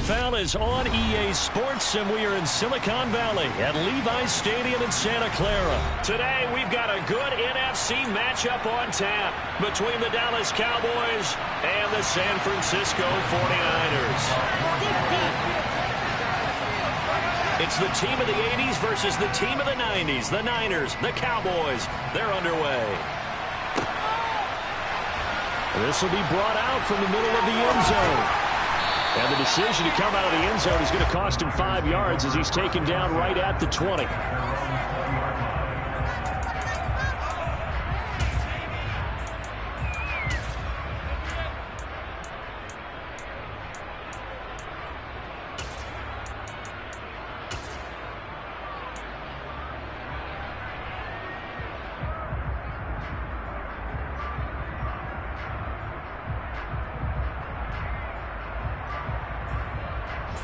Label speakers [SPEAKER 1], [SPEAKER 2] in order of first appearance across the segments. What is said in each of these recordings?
[SPEAKER 1] NFL is on EA Sports, and we are in Silicon Valley at Levi's Stadium in Santa Clara. Today, we've got a good NFC matchup on tap between the Dallas Cowboys and the San Francisco 49ers. It's the team of the 80s versus the team of the 90s. The Niners, the Cowboys, they're underway. This will be brought out from the middle of the end zone. And the decision to come out of the end zone is going to cost him 5 yards as he's taken down right at the 20.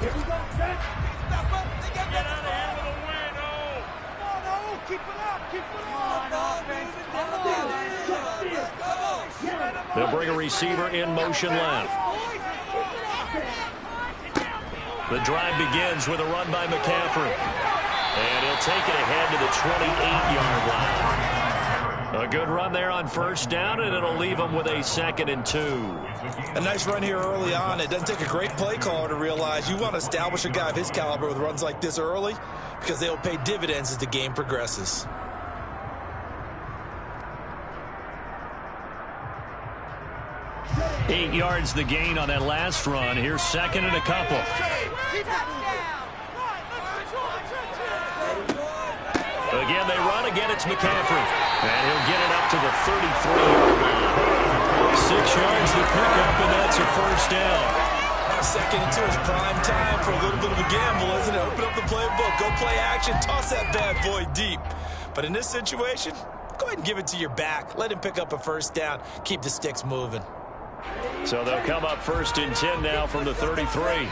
[SPEAKER 2] Here we go, set. Step up. They get out of hand with a win, oh. Come on, oh. Keep it up. Keep it up.
[SPEAKER 1] They'll bring a receiver in motion left. The drive begins with a run by McCaffrey. And he'll take it ahead to the 28-yard line. A good run there on first down, and it'll leave them with a 2nd and 2.
[SPEAKER 3] A nice run here early on. It doesn't take a great play caller to realize you want to establish a guy of his caliber with runs like this early because they'll pay dividends as the game progresses.
[SPEAKER 1] Eight yards the gain on that last run. Here's 2nd and a couple. Again, they run. Again, it's McCaffrey. And he'll get it up to the 33-yard line. 6 yards to pick up, and that's a first down.
[SPEAKER 3] 2nd and 2 is prime time for a little bit of a gamble, isn't it? Open up the playbook. Go play action. Toss that bad boy deep. But in this situation, go ahead and give it to your back. Let him pick up a first down. Keep the sticks moving.
[SPEAKER 1] So they'll come up 1st and 10 now from the 33.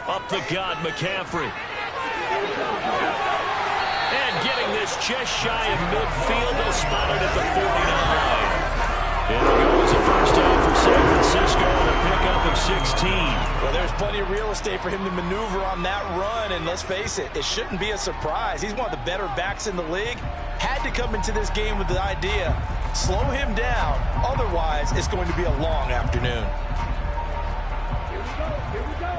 [SPEAKER 1] Up the gut, McCaffrey. And getting this just shy of midfield. They'll spot it at the 49. It'll go as a first down for San Francisco and a pickup of 16.
[SPEAKER 3] Well, there's plenty of real estate for him to maneuver on that run. And let's face it, it shouldn't be a surprise. He's one of the better backs in the league. Had to come into this game with the idea, slow him down. Otherwise, it's going to be a long afternoon.
[SPEAKER 2] Here we go. Here we go.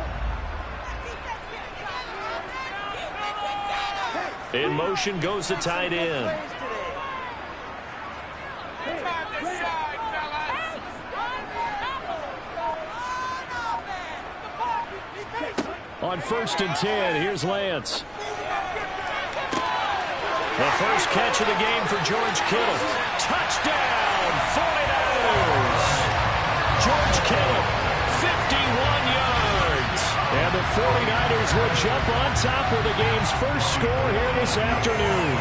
[SPEAKER 1] In motion goes the tight end. On 1st and 10, here's Lance. The first catch of the game for George Kittle. Touchdown, 49ers. George Kittle, 51 yards. And the 49ers will jump on top with the game's first score here this afternoon.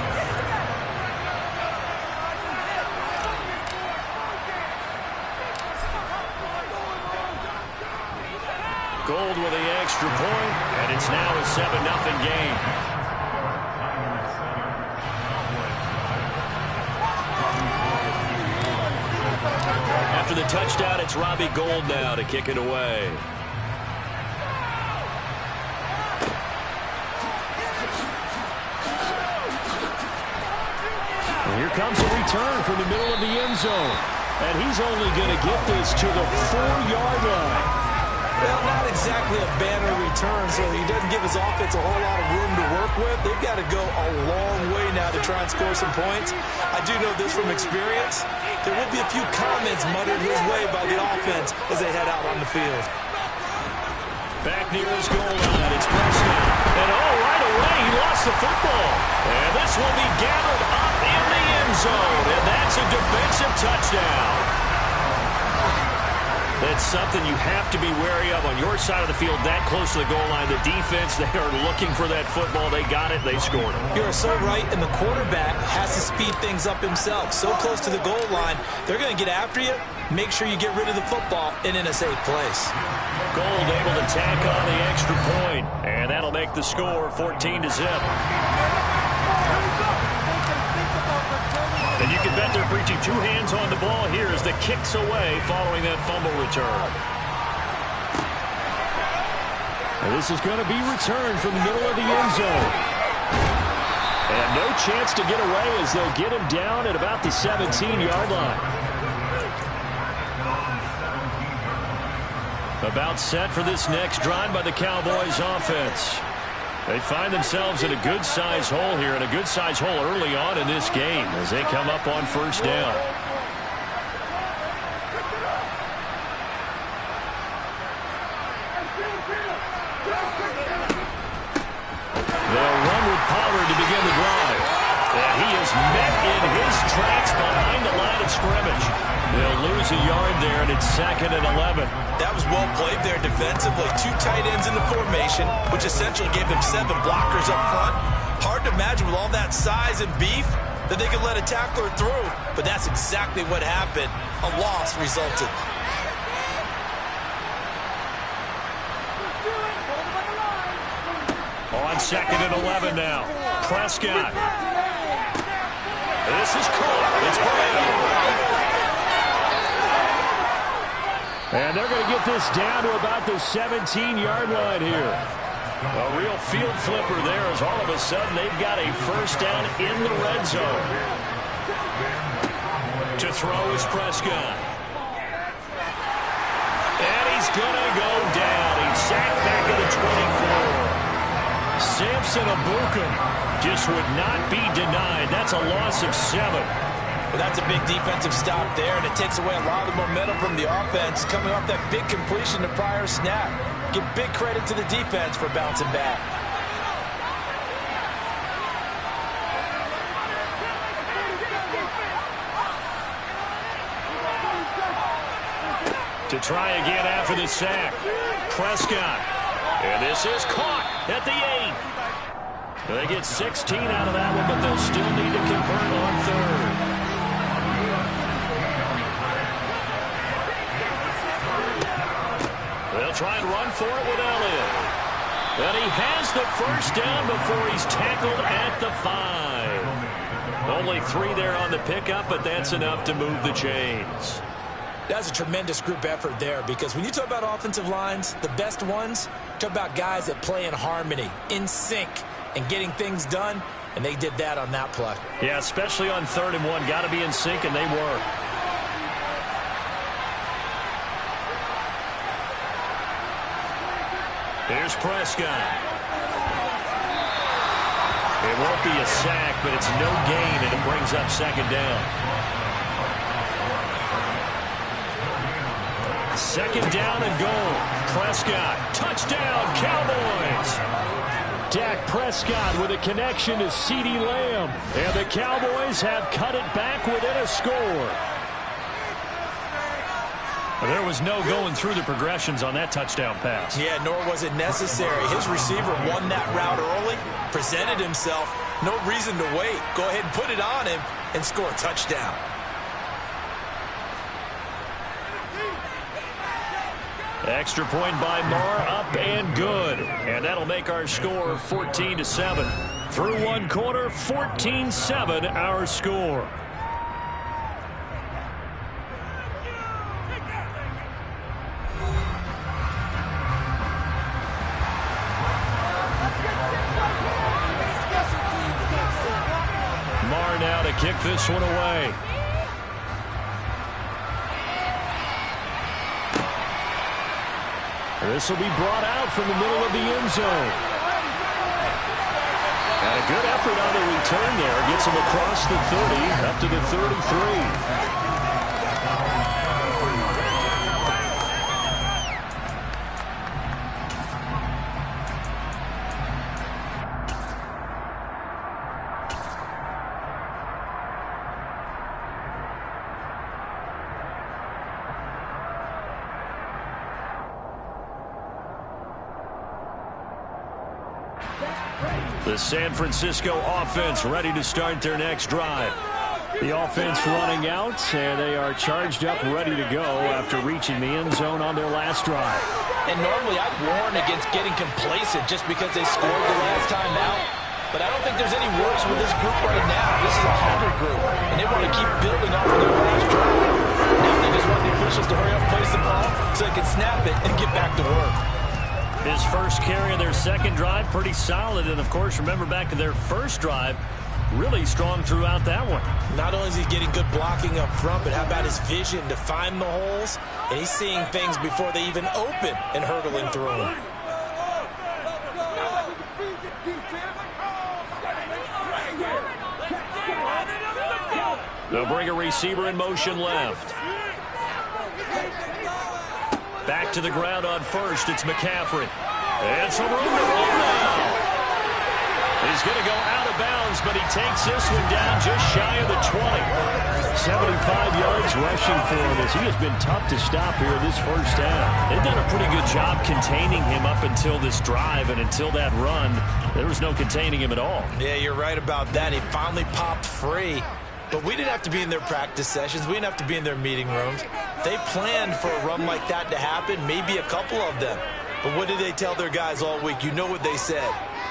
[SPEAKER 1] Gold with the extra point, and it's now a 7-0 game. After the touchdown, it's Robbie Gould now to kick it away. And here comes a return from the middle of the end zone. And he's only going to get this to the 4-yard line.
[SPEAKER 3] Well, not exactly a banner return, so he doesn't give his offense a whole lot of room to work with. They've got to go a long way now to try and score some points. I do know this from experience. There will be a few comments muttered his way by the offense as they head out on the field.
[SPEAKER 1] Back near his goal line, it's Prescott. And right away, he lost the football. And this will be gathered up in the end zone. And that's a defensive touchdown. That's something you have to be wary of on your side of the field, that close to the goal line. The defense, they are looking for that football. They got it. They scored it.
[SPEAKER 3] You are so right, and the quarterback has to speed things up himself. So close to the goal line, they're going to get after you. Make sure you get rid of the football and in a safe place.
[SPEAKER 1] Gould able to tack on the extra point, and that'll make the score 14-0. And you can bet they're preaching two hands on the ball here as the kick's away following that fumble return. And this is going to be returned from the middle of the end zone. And no chance to get away as they'll get him down at about the 17-yard line. About set for this next drive by the Cowboys offense. They find themselves in a good-sized hole here, and a good-sized hole early on in this game as they come up on first down. They'll run with Pollard to begin the drive. And he is met in his tracks behind the line of scrimmage. They'll lose a yard there, and it's 2nd and 11.
[SPEAKER 3] That was well played there defensively. Two tight ends in the formation, which essentially gave them 7 blockers up front. Hard to imagine with all that size and beef that they could let a tackler through. But that's exactly what happened. A loss resulted.
[SPEAKER 1] On 2nd and 11 now. Prescott. This is caught. It's Brown. And they're going to get this down to about the 17-yard line here. A real field flipper there as all of a sudden they've got a first down in the red zone. To throw is Prescott. And he's going to go down. He's sacked back at the 24. Samson Ebukam just would not be denied. That's a loss of 7.
[SPEAKER 3] Well, that's a big defensive stop there, and it takes away a lot of the momentum from the offense coming off that big completion the prior snap. Give big credit to the defense for bouncing back.
[SPEAKER 1] To try again after the sack. Prescott. And this is caught at the 8. They get 16 out of that one, but they'll still need to convert on 3rd. They'll try and run for it with Elliott. And he has the first down before he's tackled at the 5. Only 3 there on the pickup, but that's enough to move the chains.
[SPEAKER 3] That's a tremendous group effort there, because when you talk about offensive lines, the best ones, talk about guys that play in harmony, in sync, and getting things done, and they did that on that play.
[SPEAKER 1] Yeah, especially on 3rd and 1. Got to be in sync, and they were. Here's Prescott. It won't be a sack, but it's no gain, and it brings up 2nd down. 2nd down and goal. Prescott, touchdown, Cowboys. Dak Prescott with a connection to CeeDee Lamb. And the Cowboys have cut it back within a score. There was no going through the progressions on that touchdown pass.
[SPEAKER 3] Yeah, nor was it necessary. His receiver won that route early, presented himself. No reason to wait. Go ahead and put it on him and score a touchdown.
[SPEAKER 1] Extra point by Marr, up and good. And that'll make our score 14-7. Through one quarter, 14-7 our score. Marr now to kick this one away. This will be brought out from the middle of the end zone. And a good effort on the return there. Gets him across the 30, up to the 33. The San Francisco offense ready to start their next drive. The offense running out, and they are charged up, ready to go after reaching the end zone on their last drive.
[SPEAKER 3] And normally I'd warn against getting complacent just because they scored the last time out. But I don't think there's any worries with this group right now. This is a hungry group, and they want to keep building off of their last drive. Now they just want the officials to hurry up, place the ball, so they can snap it and get back to work.
[SPEAKER 1] His first carry of their second drive, pretty solid. And, of course, remember back to their first drive, really strong throughout that one.
[SPEAKER 3] Not only is he getting good blocking up front, but how about his vision to find the holes? And he's seeing things before they even open and hurdling through them.
[SPEAKER 1] They'll bring a receiver in motion left. Back to the ground on first. It's McCaffrey. And some room to roll now. He's going to go out of bounds, but he takes this one down just shy of the 20. 75 yards rushing for him as he has been tough to stop here this first half. They've done a pretty good job containing him up until this drive, and until that run, there was no containing him at all.
[SPEAKER 3] Yeah, you're right about that. He finally popped free. But we didn't have to be in their practice sessions. We didn't have to be in their meeting rooms. They planned for a run like that to happen, maybe a couple of them. But what did they tell their guys all week? You know what they said.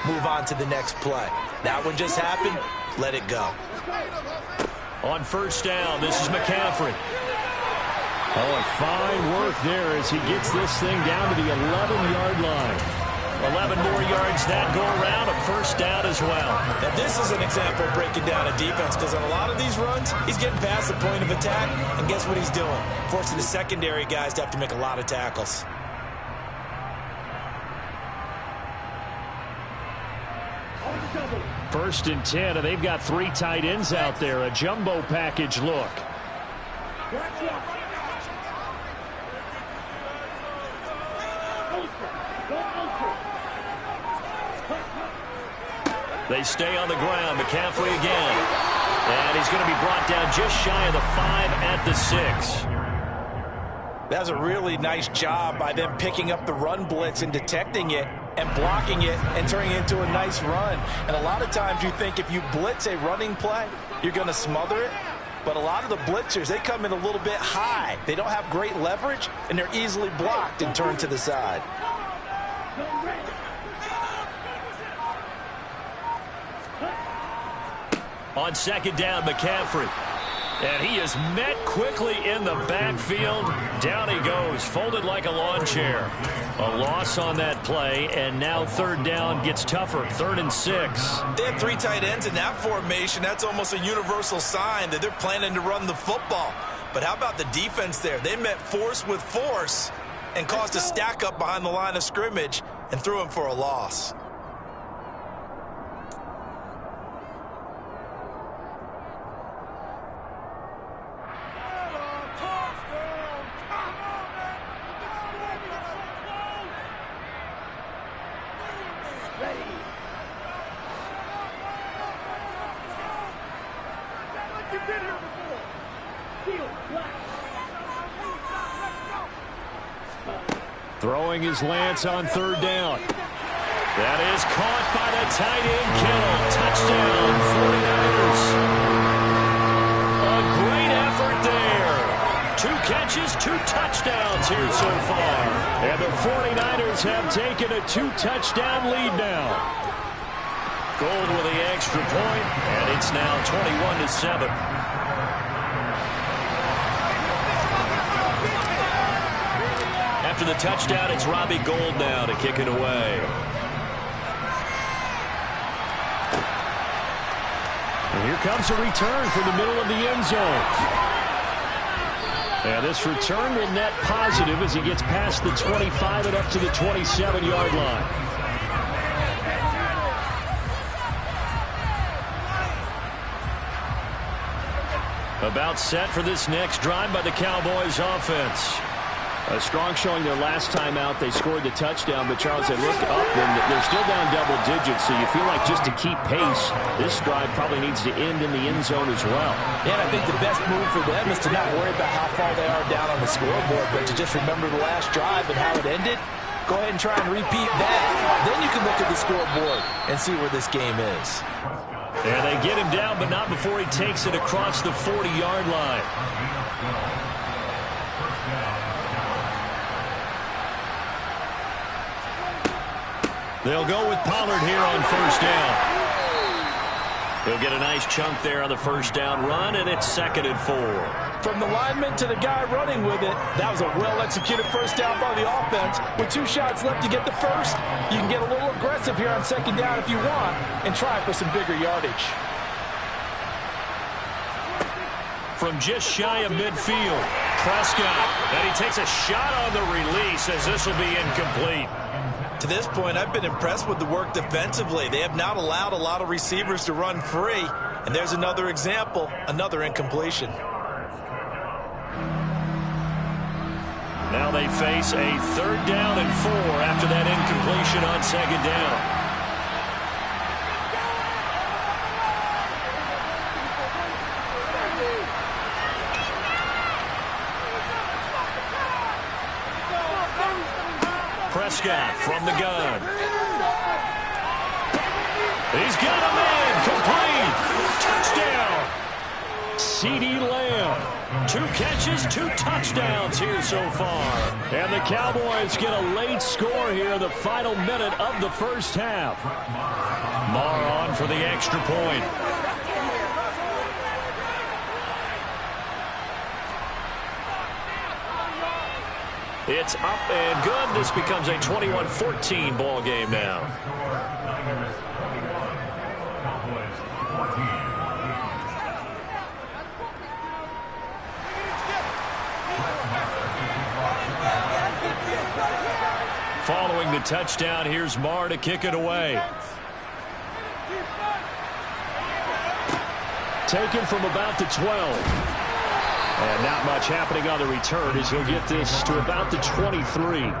[SPEAKER 3] Move on to the next play. That one just happened. Let it go.
[SPEAKER 1] On first down, this is McCaffrey. Oh, and fine work there as he gets this thing down to the 11-yard line. 11 more yards that go around, a first down as well.
[SPEAKER 3] Now, this is an example of breaking down a defense, because on a lot of these runs, he's getting past the point of attack, and guess what he's doing? Forcing the secondary guys to have to make a lot of tackles.
[SPEAKER 1] First and 10, and they've got 3 tight ends out there. A jumbo package look. They stay on the ground. McCaffrey again. And he's going to be brought down just shy of the 5 at the 6.
[SPEAKER 3] That was a really nice job by them picking up the run blitz and detecting it and blocking it and turning it into a nice run. And a lot of times you think if you blitz a running play, you're going to smother it. But a lot of the blitzers, they come in a little bit high. They don't have great leverage, and they're easily blocked and turned to the side.
[SPEAKER 1] On second down, McCaffrey. And he is met quickly in the backfield. Down he goes, folded like a lawn chair. A loss on that play, and now third down gets tougher. 3rd and 6.
[SPEAKER 3] They have 3 tight ends in that formation. That's almost a universal sign that they're planning to run the football. But how about the defense there? They met force with force and caused a stack up behind the line of scrimmage and threw him for a loss.
[SPEAKER 1] Throwing his lance on third down. That is caught by the tight end, Kittle. Touchdown, 49ers. A great effort there. 2 catches, 2 touchdowns here so far. And the 49ers have taken a 2-touchdown lead now. Gold with the extra point, and it's now 21-7. After the touchdown, it's Robbie Gould now to kick it away. And here comes a return from the middle of the end zone. And this return will net positive as he gets past the 25 and up to the 27-yard line. About set for this next drive by the Cowboys offense. A strong showing their last time out. They scored the touchdown, but Charles, they look up and they're still down double digits, so you feel like just to keep pace, this drive probably needs to end in the end zone as well.
[SPEAKER 3] Yeah, and I think the best move for them is to not worry about how far they are down on the scoreboard, but to just remember the last drive and how it ended. Go ahead and try and repeat that. Then you can look at the scoreboard and see where this game is.
[SPEAKER 1] And they get him down, but not before he takes it across the 40-yard line. They'll go with Pollard here on first down. He'll get a nice chunk there on the first down run, and it's 2nd and 4.
[SPEAKER 3] From the lineman to the guy running with it, that was a well-executed first down by the offense. With 2 shots left to get the first, you can get a little aggressive here on 2nd down if you want and try for some bigger yardage.
[SPEAKER 1] From just shy of midfield, Prescott, and he takes a shot on the release as this will be incomplete.
[SPEAKER 3] To this point, I've been impressed with the work defensively. They have not allowed a lot of receivers to run free, and there's another example, another incompletion.
[SPEAKER 1] Now they face a 3rd down and 4 after that incompletion on 2nd down. Prescott from the gun. He's got a man complete. Touchdown. CeeDee Lamb. 2 catches, 2 touchdowns here so far. And the Cowboys get a late score here in the final minute of the first half. Marr on for the extra point. It's up and good. This becomes a 21-14 ball game now. Following the touchdown, here's Marr to kick it away. Taken from about the 12. And not much happening on the return as he'll get this to about the 23.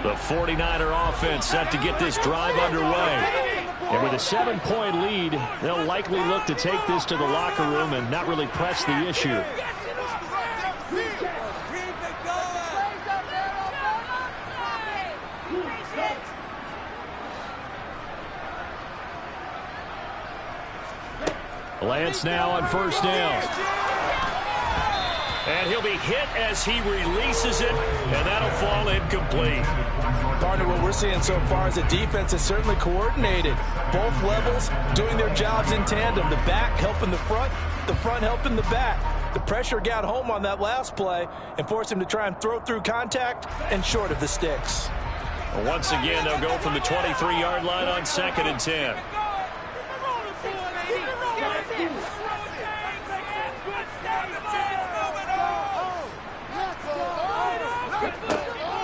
[SPEAKER 1] The 49er offense set to get this drive underway. And with a 7-point lead, they'll likely look to take this to the locker room and not really press the issue. Lance now on first down. And he'll be hit as he releases it, and that'll fall incomplete.
[SPEAKER 3] Partner, what we're seeing so far is the defense is certainly coordinated. Both levels doing their jobs in tandem. The back helping the front helping the back. The pressure got home on that last play and forced him to try and throw through contact and short of the sticks.
[SPEAKER 1] Well, once again, they'll go from the 23-yard line on 2nd and 10.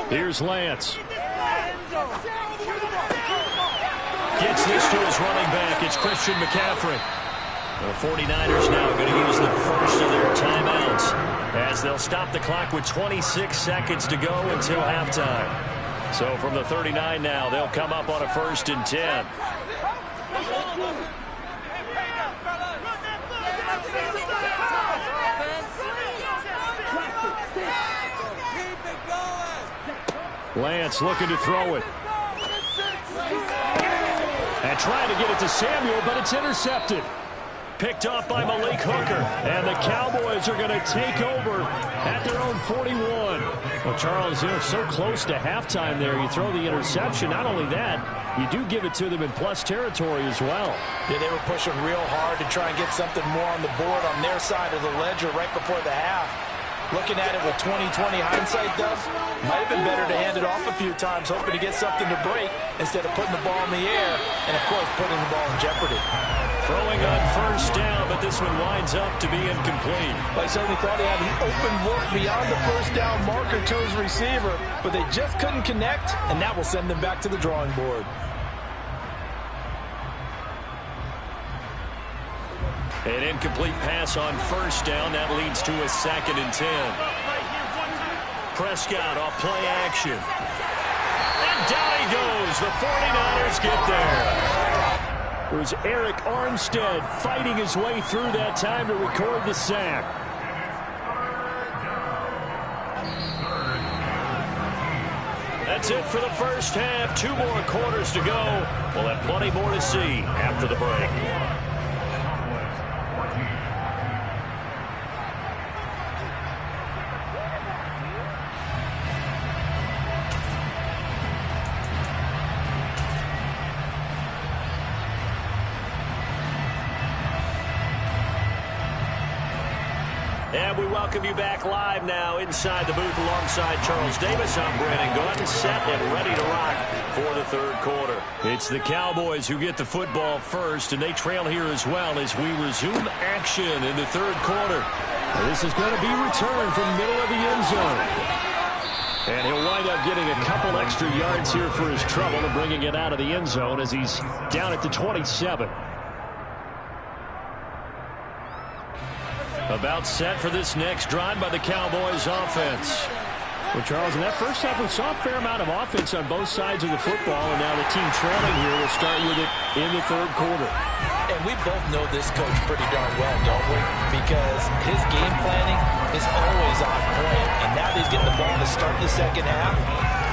[SPEAKER 1] Here's Lance. Gets this to his running back. It's Christian McCaffrey. The 49ers now going to use the first of their timeouts as they'll stop the clock with 26 seconds to go until halftime. So from the 39 now, they'll come up on a 1st and 10. Lance looking to throw it. And trying to get it to Samuel, but it's intercepted. Picked off by Malik Hooker. And the Cowboys are going to take over at their own 41. Well, Charles, you're so close to halftime there. You throw the interception. Not only that, you do give it to them in plus territory as well.
[SPEAKER 3] Yeah, they were pushing real hard to try and get something more on the board on their side of the ledger right before the half. Looking at it with 20/20 hindsight, though, might have been better to hand it off a few times, hoping to get something to break instead of putting the ball in the air and, of course, putting the ball in jeopardy.
[SPEAKER 1] Throwing on first down, but this one winds up to be incomplete.
[SPEAKER 3] I certainly thought he had an open look beyond the first down marker to his receiver, but they just couldn't connect, and that will send them back to the drawing board.
[SPEAKER 1] An incomplete pass on first down. That leads to a 2nd and 10. Prescott off play action. And down he goes. The 49ers get there. It was Eric Armstead fighting his way through that time to record the sack. That's it for the first half. 2 more quarters to go. We'll have plenty more to see after the break. And we welcome you back live now inside the booth alongside Charles Davis. I'm Brandon Gaudin, set and ready to rock for the third quarter. It's the Cowboys who get the football first, and they trail here as well as we resume action in the third quarter. This is going to be returned from middle of the end zone. And he'll wind up getting a couple extra yards here for his trouble and bringing it out of the end zone as he's down at the 27. About set for this next drive by the Cowboys offense. Well, Charles, in that first half, we saw a fair amount of offense on both sides of the football, and now the team trailing here will start with it in the third quarter.
[SPEAKER 3] And we both know this coach pretty darn well, don't we? Because his game planning is always on point, and now that he's getting the ball to start the second half,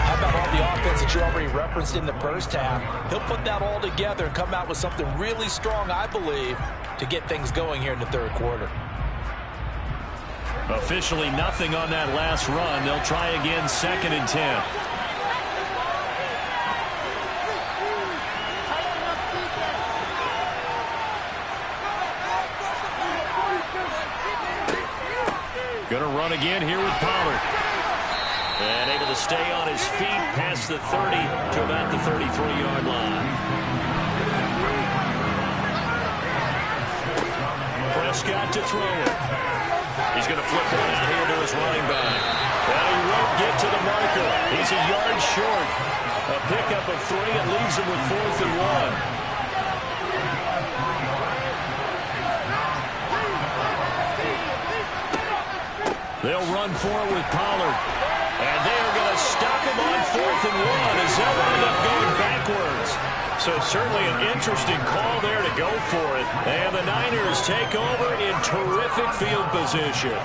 [SPEAKER 3] how about all the offense that you already referenced in the first half? He'll put that all together and come out with something really strong, I believe, to get things going here in the third quarter.
[SPEAKER 1] Officially nothing on that last run. They'll try again, 2nd and 10. Going to run again here with Pollard. And able to stay on his feet past the 30 to about the 33-yard line. Prescott to throw it. He's going to flip one out here to his running back. Well, he won't get to the marker. He's a yard short. A pickup of 3 and leaves him with 4th and 1. They'll run forward with Pollard. And they are going to stop him on 4th and 1 as they'll wind up going backwards. So certainly an interesting call there to go for it. And the Niners take over in terrific field position.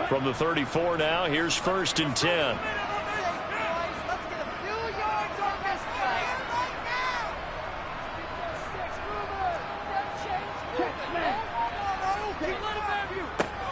[SPEAKER 1] From the 34 now, here's 1st and 10.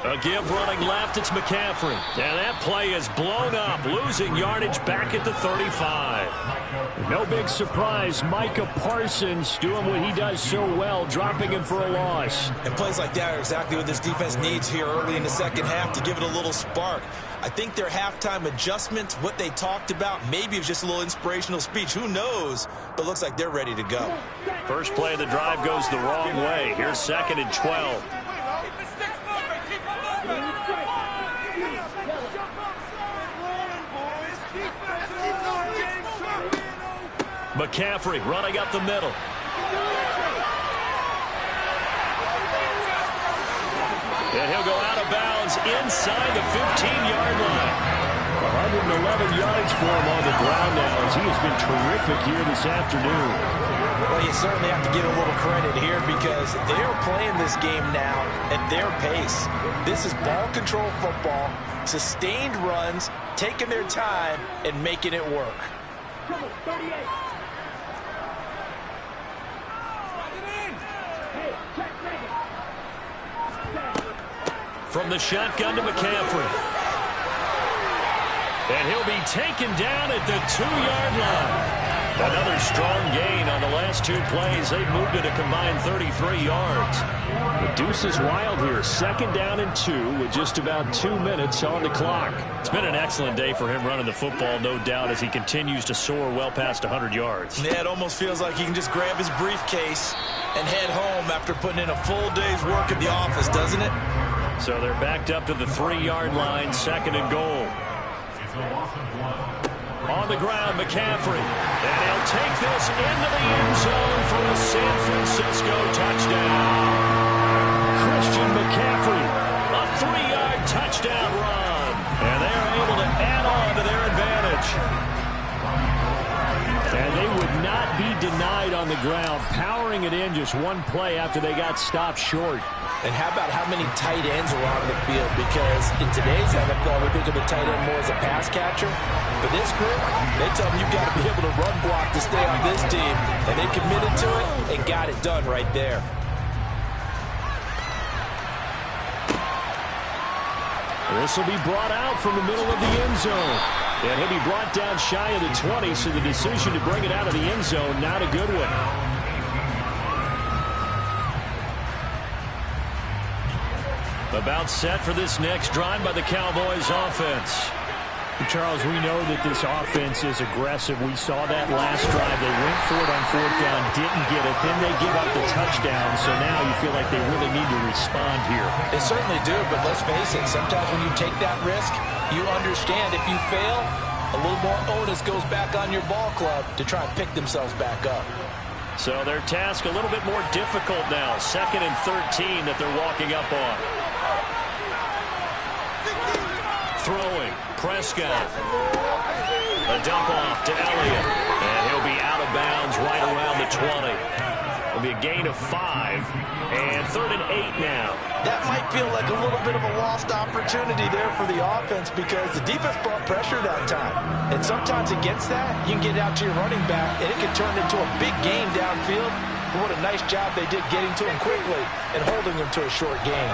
[SPEAKER 1] A give running left, it's McCaffrey. And that play is blown up, losing yardage back at the 35. No big surprise, Micah Parsons doing what he does so well, dropping him for a loss.
[SPEAKER 3] And plays like that are exactly what this defense needs here early in the second half to give it a little spark. I think their halftime adjustment, what they talked about, maybe it was just a little inspirational speech. Who knows? But looks like they're ready to go.
[SPEAKER 1] First play of the drive goes the wrong way. Here's 2nd and 12. McCaffrey running up the middle. And he'll go out of bounds inside the 15-yard line. 111 yards for him on the ground now as he has been terrific here this afternoon.
[SPEAKER 3] Well, you certainly have to give a little credit here because they are playing this game now at their pace. This is ball control football, sustained runs, taking their time, and making it work.
[SPEAKER 1] From the shotgun to McCaffrey. And he'll be taken down at the 2-yard line. Another strong gain on the last 2 plays. They've moved it a combined 33 yards. The deuce is wild here. 2nd down and 2 with just about 2 minutes on the clock. It's been an excellent day for him running the football, no doubt, as he continues to soar well past 100 yards.
[SPEAKER 3] Yeah, it almost feels like he can just grab his briefcase and head home after putting in a full day's work at the office, doesn't it?
[SPEAKER 1] So they're backed up to the 3-yard line, 2nd and goal. On the ground, McCaffrey. And he'll take this into the end zone for a San Francisco touchdown. Christian McCaffrey 3-yard touchdown run. And they are able to add on to their advantage. And they would not be denied on the ground, powering it in just one play after they got stopped short.
[SPEAKER 3] And how about how many tight ends are on the field? Because in today's NFL, we think of the tight end more as a pass catcher. But this group, they tell them you've got to be able to run block to stay on this team. And they committed to it and got it done right there.
[SPEAKER 1] This will be brought out from the middle of the end zone. And he'll be brought down shy of the 20, so the decision to bring it out of the end zone, not a good one. About set for this next drive by the Cowboys offense.
[SPEAKER 4] Charles, we know that this offense is aggressive. We saw that last drive. They went for it on 4th down, didn't get it. Then they give up the touchdown. So now you feel like they really need to respond here.
[SPEAKER 3] They certainly do, but let's face it. Sometimes when you take that risk, you understand if you fail, a little more onus goes back on your ball club to try and pick themselves back up.
[SPEAKER 1] So their task a little bit more difficult now. 2nd and 13 that they're walking up on. Throwing, Prescott. A dump off to Elliott. And he'll be out of bounds right around the 20. It'll be a gain of 5. And 3rd and 8 now.
[SPEAKER 3] That might feel like a little bit of a lost opportunity there for the offense because the defense brought pressure that time. And sometimes against that, you can get out to your running back, and it can turn into a big gain downfield. But what a nice job they did getting to him quickly and holding him to a short gain.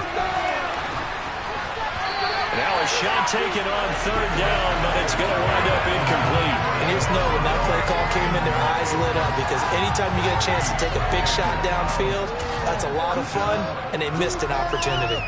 [SPEAKER 1] Now a shot taken on 3rd down, but it's going to wind up incomplete.
[SPEAKER 3] And just know when that play call came in, their eyes lit up because anytime you get a chance to take a big shot downfield, that's a lot of fun, and they missed an opportunity.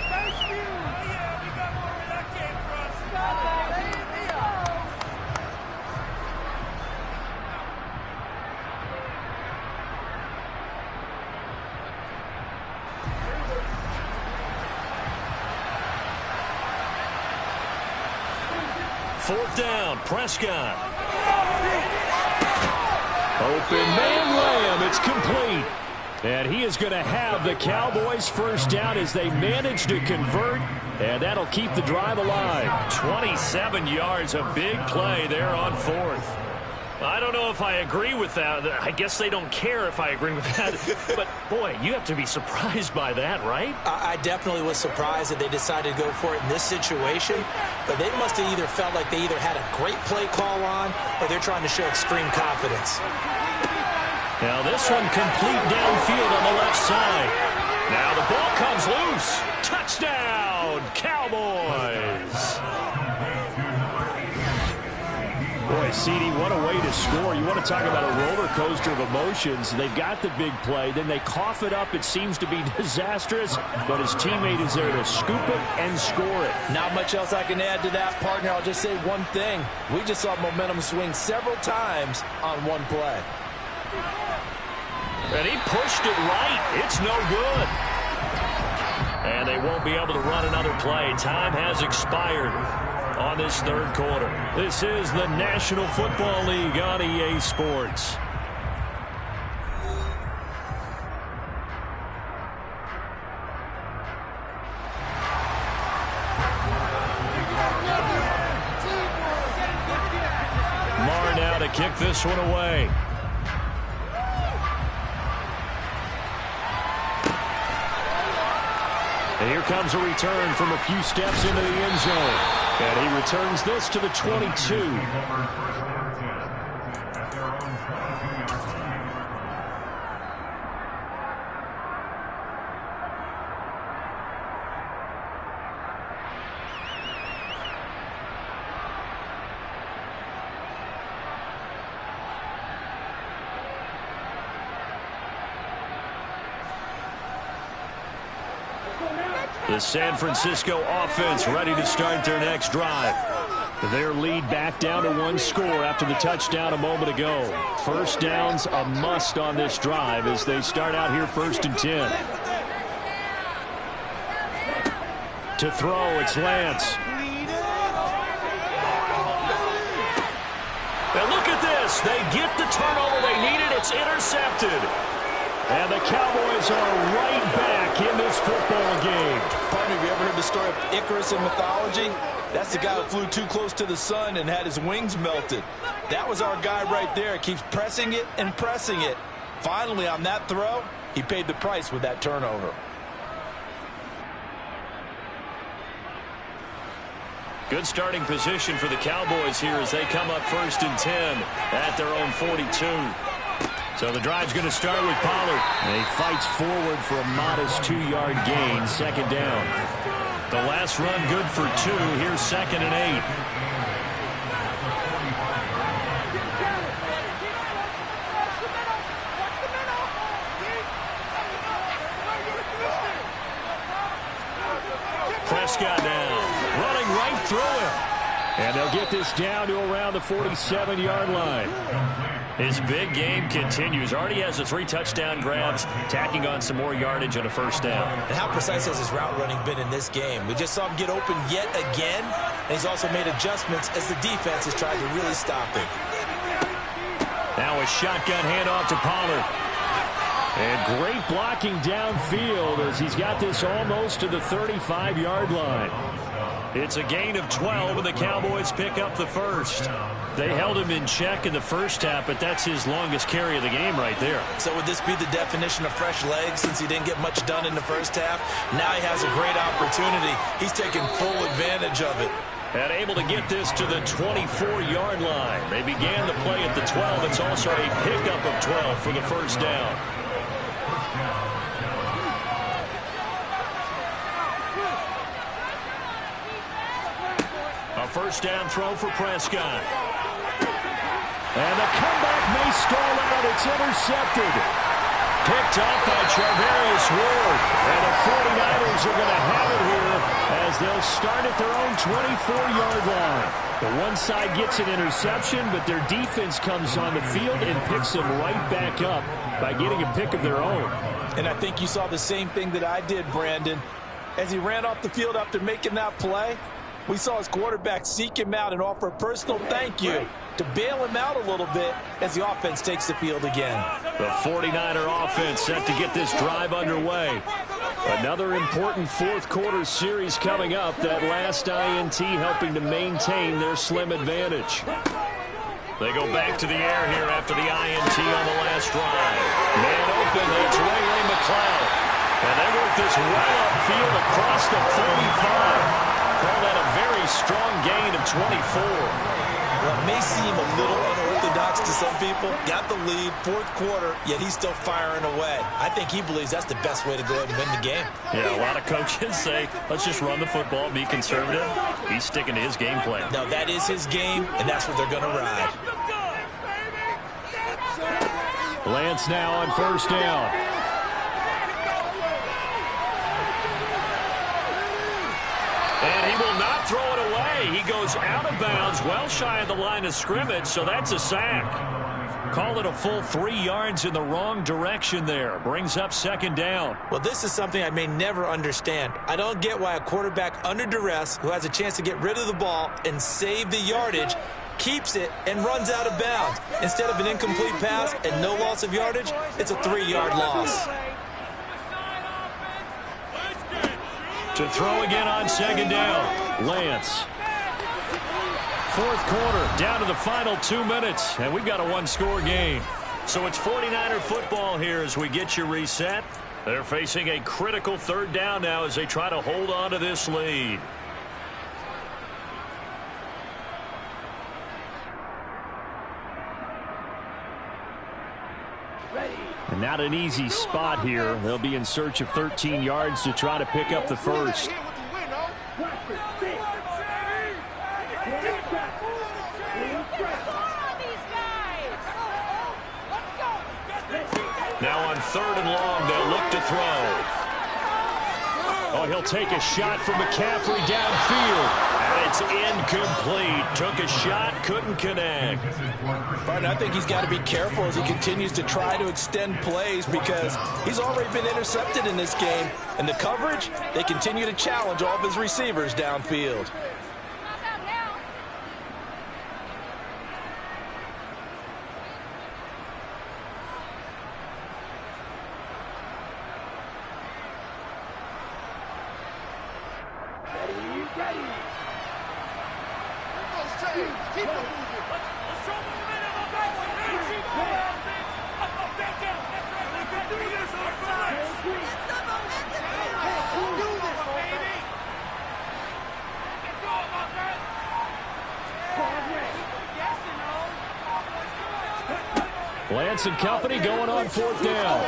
[SPEAKER 1] Fourth down, Prescott. Open man Lamb, it's complete. And he is going to have the Cowboys first down as they manage to convert, and that'll keep the drive alive. 27 yards, a big play there on 4th. I don't know if I agree with that. I guess they don't care if I agree with that. But, boy, you have to be surprised by that, right?
[SPEAKER 3] I definitely was surprised that they decided to go for it in this situation. But they must have either felt like they either had a great play call on or they're trying to show extreme confidence.
[SPEAKER 1] Now this one complete downfield on the left side. Now the ball comes loose. Touchdown, Cowboys.
[SPEAKER 4] Boy, CD, what a way to score. You want to talk about a roller coaster of emotions. They've got the big play, then they cough it up. It seems to be disastrous, but his teammate is there to scoop it and score it.
[SPEAKER 3] Not much else I can add to that, partner. I'll just say one thing. We just saw momentum swing several times on one play.
[SPEAKER 1] And he pushed it right. It's no good. And they won't be able to run another play. Time has expired on this 3rd quarter. This is the National Football League on EA Sports. Marr now to kick this one away. And here comes a return from a few steps into the end zone. And he returns this to the 22. The San Francisco offense ready to start their next drive. Their lead back down to 1 score after the touchdown a moment ago. First down's a must on this drive as they start out here 1st and 10. To throw, it's Lance. And look at this. They get the turnover they needed. It's intercepted.
[SPEAKER 4] And the Cowboys are right back in this football game.
[SPEAKER 3] Partner, have you ever heard the story of Icarus in mythology? That's the guy who flew too close to the sun and had his wings melted. That was our guy right there. Keeps pressing it and pressing it. Finally, on that throw, he paid the price with that turnover.
[SPEAKER 4] Good starting position for the Cowboys here as they come up 1st and 10 at their own 42. So the drive's going to start with Pollard. And he fights forward for a modest 2-yard gain, 2nd down. The last run good for 2. Here's 2nd and 8. Prescott now, running right through him. And they'll get this down to around the 47-yard line. His big game continues. Already has the 3 touchdown grabs, tacking on some more yardage on a 1st down.
[SPEAKER 3] And how precise has his route running been in this game? We just saw him get open yet again, and he's also made adjustments as the defense has tried to really stop him.
[SPEAKER 4] Now a shotgun handoff to Pollard. And great blocking downfield as he's got this almost to the 35-yard line. It's a gain of 12, and the Cowboys pick up the 1st. They held him in check in the 1st half, but that's his longest carry of the game right there.
[SPEAKER 3] So would this be the definition of fresh legs since he didn't get much done in the 1st half? Now he has a great opportunity. He's taking full advantage of it.
[SPEAKER 4] And able to get this to the 24-yard line. They began the play at the 12. It's also a pickup of 12 for the 1st down. A 1st down throw for Prescott. And the comeback may stall out. It's intercepted. Picked up by Charvarius Ward. And the 49ers are going to have it here as they'll start at their own 24-yard line. The one side gets an interception, but their defense comes on the field and picks them right back up by getting a pick of their own.
[SPEAKER 3] And I think you saw the same thing that I did, Brandon. As he ran off the field after making that play, we saw his quarterback seek him out and offer a personal thank you to bail him out a little bit as the offense takes the field again.
[SPEAKER 4] The 49er offense set to get this drive underway. Another important 4th quarter series coming up. That last INT helping to maintain their slim advantage. They go back to the air here after the INT on the last drive. Man open, it's Ray McCloud. And they work this well upfield across the 45. Call that a very strong gain of 24.
[SPEAKER 3] Well, it may seem a little unorthodox to some people. Got the lead, 4th quarter, yet he's still firing away. I think he believes that's the best way to go ahead and win the game.
[SPEAKER 4] Yeah, a lot of coaches say, let's just run the football, be conservative. He's sticking to his game plan.
[SPEAKER 3] No, that is his game, and that's what they're going to ride.
[SPEAKER 4] Lance now on 1st down. And he will not throw it away. He goes out of bounds, well shy of the line of scrimmage, so that's a sack. Call it a full 3 yards in the wrong direction there. Brings up 2nd down.
[SPEAKER 3] Well, this is something I may never understand. I don't get why a quarterback under duress who has a chance to get rid of the ball and save the yardage keeps it and runs out of bounds. Instead of an incomplete pass and no loss of yardage, it's a 3-yard loss.
[SPEAKER 4] To throw again on 2nd down, Lance. 4th quarter, down to the final 2 minutes, and we've got a 1-score game. So it's 49er football here as we get you reset. They're facing a critical 3rd down now as they try to hold on to this lead. And not an easy spot here. They'll be in search of 13 yards to try to pick up the 1st. Now on 3rd and long, they'll look to throw. Oh, he'll take a shot from McCaffrey downfield. And it's incomplete. Took a shot, couldn't connect.
[SPEAKER 3] But I think he's got to be careful as he continues to try to extend plays because he's already been intercepted in this game. And the coverage, they continue to challenge all of his receivers downfield.
[SPEAKER 4] Lance and company going on 4th down.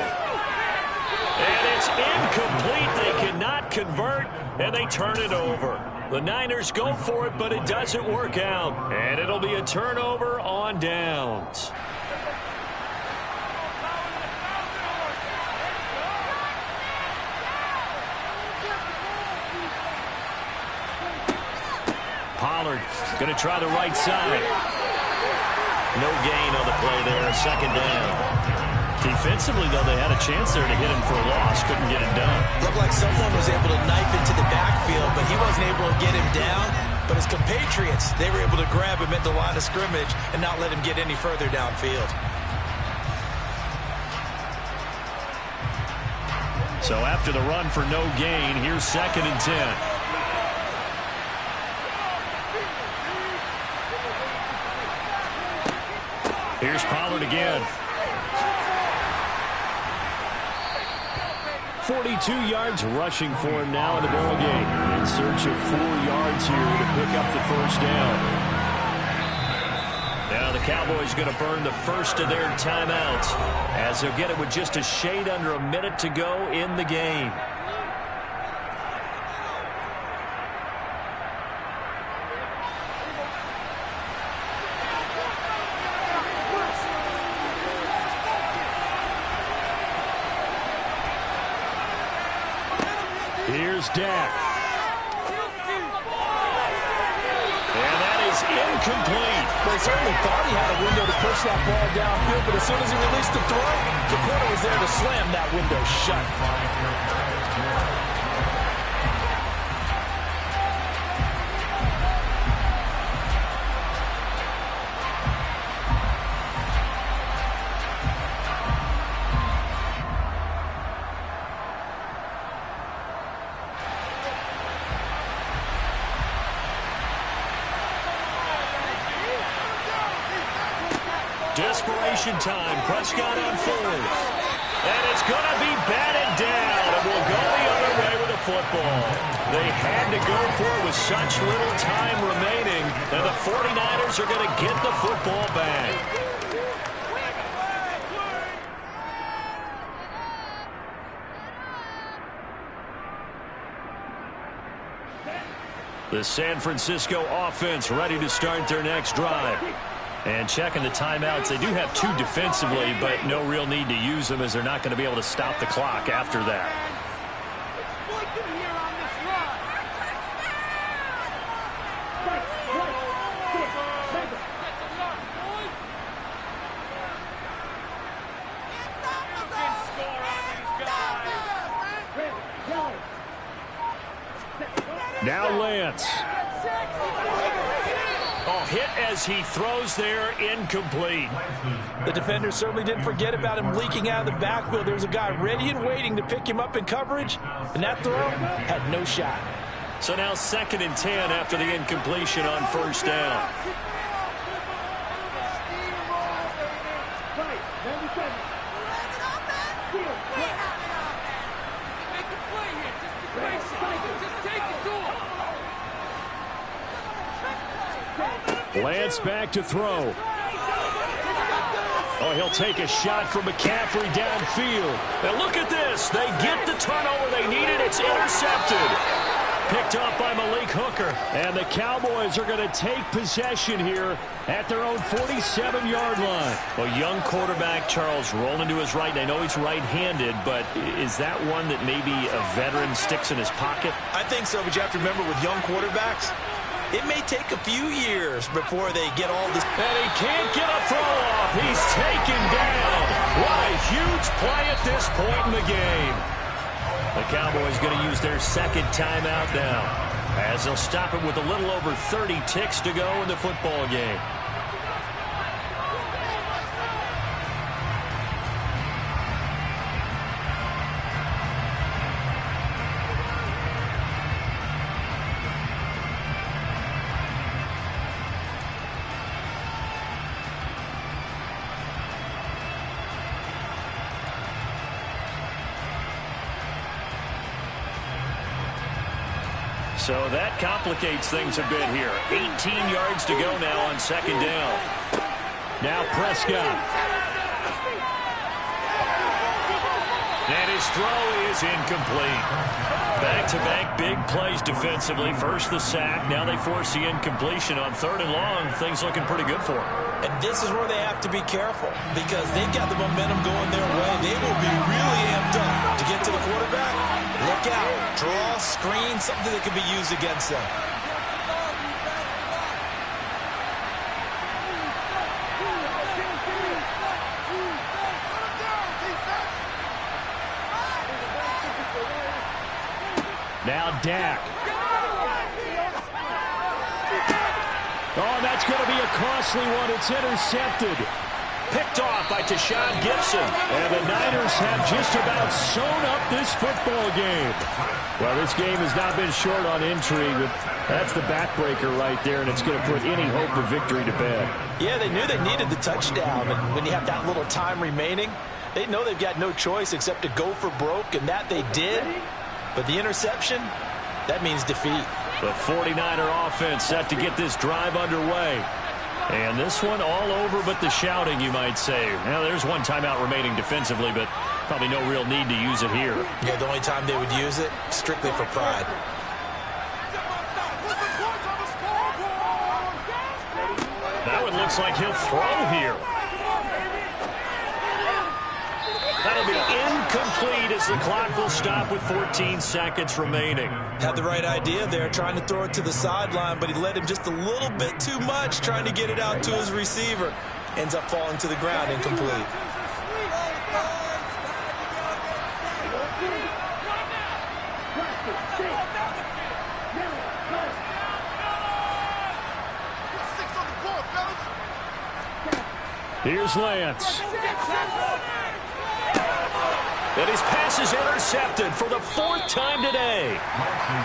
[SPEAKER 1] And it's incomplete. They cannot convert, and they turn it over. The Niners go for it, but it doesn't work out. And it'll be a turnover on downs. Pollard going to try the right side. No gain on the play there. 2nd down. Defensively, though, they had a chance there to hit him for a loss. Couldn't get it done.
[SPEAKER 3] Looked like someone was able to knife into the backfield, but he wasn't able to get him down. But his compatriots, they were able to grab him at the line of scrimmage and not let him get any further downfield.
[SPEAKER 1] So after the run for no gain, here's 2nd and 10. Here's Pollard again.
[SPEAKER 4] 42 yards rushing for him now in the ball game. In search of 4 yards here to pick up the 1st down.
[SPEAKER 1] Now the Cowboys going to burn the first of their timeouts as they'll get it with just a shade under a minute to go in the game.
[SPEAKER 4] Here's Dak.
[SPEAKER 1] And that is incomplete.
[SPEAKER 3] They certainly thought he had a window to push that ball downfield, but as soon as he released the throw, the corner was there to slam that window shut.
[SPEAKER 1] Desperation time. Prescott on 4th. And it's going to be batted down. And we'll go the other way with the football. They had to go for it with such little time remaining. And the 49ers are going to get the football back. The San Francisco offense ready to start their next drive. And checking the timeouts, they do have 2 defensively, but no real need to use them as they're not going to be able to stop the clock after that.
[SPEAKER 4] Now Lance.
[SPEAKER 1] Oh, hit as he throws there, incomplete.
[SPEAKER 3] The defender certainly didn't forget about him leaking out of the backfield. There was a guy ready and waiting to pick him up in coverage, and that throw had no shot.
[SPEAKER 1] So now 2nd and 10 after the incompletion on 1st down.
[SPEAKER 4] Lance back to throw. Oh, he'll take a shot from McCaffrey downfield.
[SPEAKER 1] And look at this. They get the turnover they needed. It's intercepted. Picked up by Malik Hooker.
[SPEAKER 4] And the Cowboys are going to take possession here at their own 47-yard line.
[SPEAKER 1] Well, young quarterback Charles rolling to his right. And I know he's right-handed, but is that one that maybe a veteran sticks in his pocket?
[SPEAKER 3] I think so, but you have to remember with young quarterbacks, it may take a few years before they get all this.
[SPEAKER 1] And he can't get a throw off. He's taken down. What a huge play at this point in the game. The Cowboys going to use their 2nd timeout now, as they'll stop it with a little over 30 ticks to go in the football game. So that complicates things a bit here. 18 yards to go now on 2nd down.
[SPEAKER 4] Now Prescott.
[SPEAKER 1] And his throw is incomplete. Back-to-back big plays defensively. First the sack. Now they force the incompletion on 3rd and long. Things looking pretty good for them.
[SPEAKER 3] And this is where they have to be careful because they've got the momentum going their way. They will be really amped up to get to the quarterback. Look out. Draw, screen, something that can be used against them.
[SPEAKER 4] Now Dak. Oh, that's going to be a costly one. It's intercepted.
[SPEAKER 1] Picked off by Tashawn Gibson.
[SPEAKER 4] And the Niners have just about sewn up this football game. Well, this game has not been short on intrigue, but that's the backbreaker right there, and it's going to put any hope of victory to bed.
[SPEAKER 3] Yeah, they knew they needed the touchdown, and when you have that little time remaining, they know they've got no choice except to go for broke, and that they did. But the interception, that means defeat.
[SPEAKER 1] The 49er offense set to get this drive underway. And this one all over but the shouting, you might say. Now, there's one timeout remaining defensively, but probably no real need to use it here.
[SPEAKER 3] Yeah, the only time they would use it, strictly for pride.
[SPEAKER 1] That one looks like he'll throw here. That'll be incomplete as the clock will stop with 14 seconds remaining.
[SPEAKER 3] Had the right idea there, trying to throw it to the sideline, but he led him just a little bit too much, trying to get it out to his receiver. Ends up falling to the ground, incomplete.
[SPEAKER 4] Here's Lance.
[SPEAKER 1] And his pass is intercepted for the 4th time today.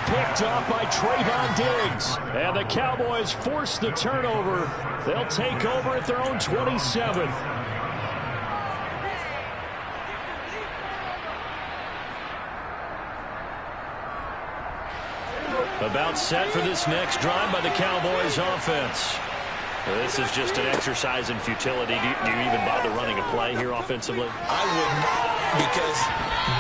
[SPEAKER 4] Picked off by Trayvon Diggs. And the Cowboys force the turnover. They'll take over at their own 27.
[SPEAKER 1] About set for this next drive by the Cowboys offense. This is just an exercise in futility. Do you even bother running a play here offensively?
[SPEAKER 3] I wouldn't, because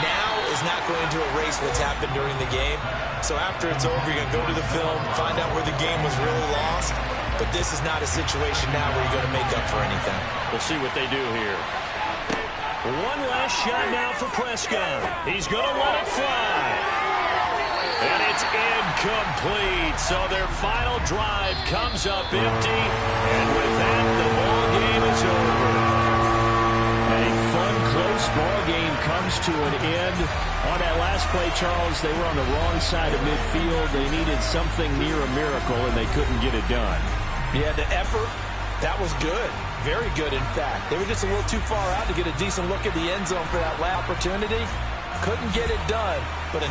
[SPEAKER 3] now is not going to erase what's happened during the game. So after it's over, you're going to go to the film, find out where the game was really lost. But this is not a situation now where you're going to make up for anything.
[SPEAKER 1] We'll see what they do here. One last shot now for Prescott. He's going to let it fly. And it's incomplete. So their final drive comes up empty. And with that, the ball game is over.
[SPEAKER 4] A fun, close ball game comes to an end. On that last play, Charles, they were on the wrong side of midfield. They needed something near a miracle, and they couldn't get it done.
[SPEAKER 3] Yeah, the effort, that was good. Very good, in fact. They were just a little too far out to get a decent look at the end zone for that last opportunity. Couldn't get it done, but